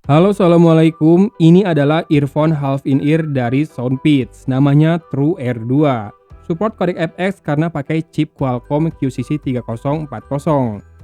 Halo, assalamualaikum. Ini adalah earphone half-in-ear dari Soundpeats. Namanya True Air 2. Support codec FX karena pakai chip Qualcomm QCC 3040.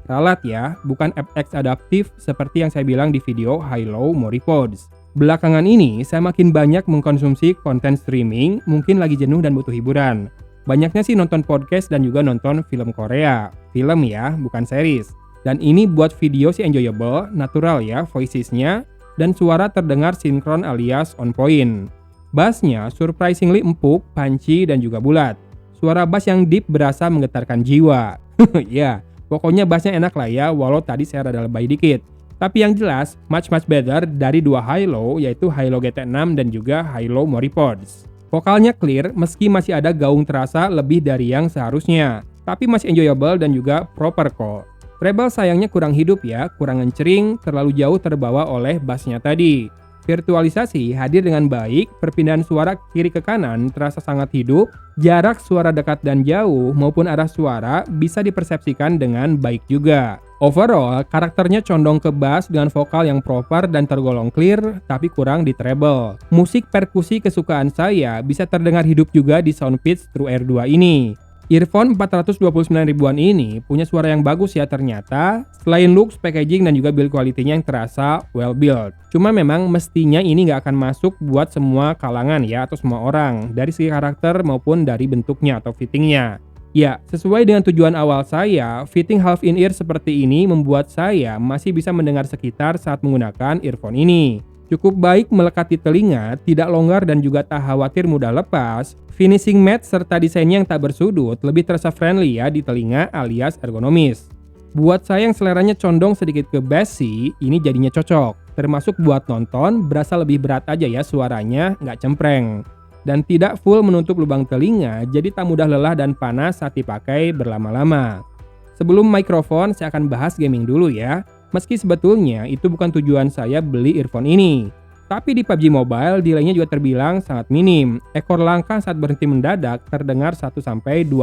Ralat ya, bukan FX adaptif seperti yang saya bilang di video High-Low Moripods. Belakangan ini, saya makin banyak mengkonsumsi konten streaming, mungkin lagi jenuh dan butuh hiburan. Banyaknya sih nonton podcast dan juga nonton film Korea. Film ya, bukan series. Dan ini buat video sih enjoyable, natural ya voicesnya, dan suara terdengar sinkron alias on point. Bassnya surprisingly empuk, punchy, dan juga bulat. Suara bass yang deep berasa menggetarkan jiwa. Ya, pokoknya bassnya enak lah ya, walau tadi saya rada lebay dikit. Tapi yang jelas, much better dari dua high-low, yaitu high-low GT6 dan juga high-low Moripods. Vokalnya clear, meski masih ada gaung terasa lebih dari yang seharusnya. Tapi masih enjoyable dan juga proper kok. Treble sayangnya kurang hidup ya, kurang ngecering, terlalu jauh terbawa oleh bassnya tadi. Virtualisasi hadir dengan baik, perpindahan suara kiri ke kanan terasa sangat hidup, jarak suara dekat dan jauh maupun arah suara bisa dipersepsikan dengan baik juga. Overall, karakternya condong ke bass dengan vokal yang proper dan tergolong clear, tapi kurang di treble. Musik perkusi kesukaan saya bisa terdengar hidup juga di Soundpeats True Air 2 ini. Earphone 429 ribuan ini punya suara yang bagus ya ternyata, selain looks, packaging, dan juga build quality-nya yang terasa well built. Cuma memang mestinya ini nggak akan masuk buat semua kalangan ya, atau semua orang, dari segi karakter maupun dari bentuknya atau fittingnya. Ya, sesuai dengan tujuan awal saya, fitting half-in-ear seperti ini membuat saya masih bisa mendengar sekitar saat menggunakan earphone ini. Cukup baik melekat di telinga, tidak longgar dan juga tak khawatir mudah lepas. Finishing matte serta desainnya yang tak bersudut lebih terasa friendly ya di telinga alias ergonomis. Buat saya yang seleranya condong sedikit ke bass sih, ini jadinya cocok. Termasuk buat nonton, berasa lebih berat aja ya suaranya, nggak cempreng. Dan tidak full menutup lubang telinga, jadi tak mudah lelah dan panas saat dipakai berlama-lama. Sebelum mikrofon, saya akan bahas gaming dulu ya. Meski sebetulnya itu bukan tujuan saya beli earphone ini. Tapi di PUBG Mobile, delaynya juga terbilang sangat minim. Ekor langkah saat berhenti mendadak terdengar 1-2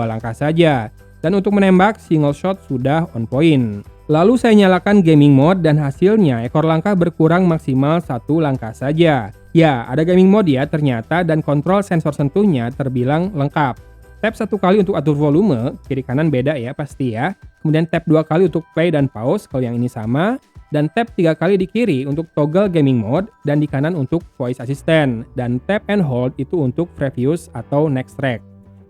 langkah saja. Dan untuk menembak, single shot sudah on point. Lalu saya nyalakan gaming mode dan hasilnya ekor langkah berkurang maksimal 1 langkah saja. Ya, ada gaming mode ya ternyata dan kontrol sensor sentuhnya terbilang lengkap. Tap 1 kali untuk atur volume, kiri kanan beda ya pasti ya. Kemudian tap 2 kali untuk play dan pause kalau yang ini sama. Dan tap 3 kali di kiri untuk toggle gaming mode dan di kanan untuk voice assistant. Dan tap and hold itu untuk previous atau next track.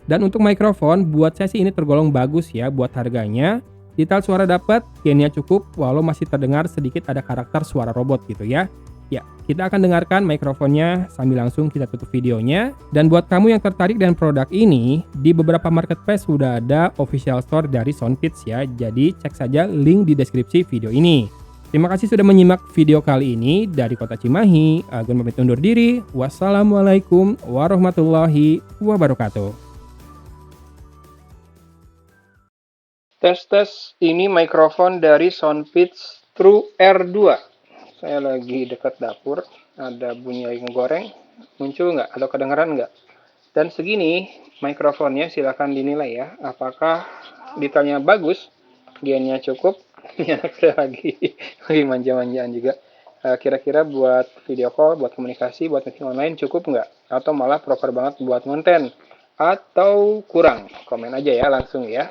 Dan untuk mikrofon, buat saya sih ini tergolong bagus ya buat harganya. Detail suara dapat, gainnya cukup walau masih terdengar sedikit ada karakter suara robot gitu ya. Ya, kita akan dengarkan mikrofonnya sambil langsung kita tutup videonya. Dan buat kamu yang tertarik dengan produk ini, di beberapa marketplace sudah ada official store dari Soundpeats ya. Jadi cek saja link di deskripsi video ini. Terima kasih sudah menyimak video kali ini dari Kota Cimahi. Agun pamit undur diri. Wassalamualaikum warahmatullahi wabarakatuh. Tes, ini mikrofon dari Soundpeats True Air 2. Saya lagi dekat dapur, ada bunyi lagi ngegoreng, muncul nggak atau kedengeran nggak? Dan segini mikrofonnya silahkan dinilai ya, apakah detailnya bagus, gainnya cukup, ya saya lagi manja-manjaan juga. Kira-kira buat video call, buat komunikasi, buat meeting online cukup nggak? Atau malah proper banget buat konten? Atau kurang? Komen aja ya langsung ya.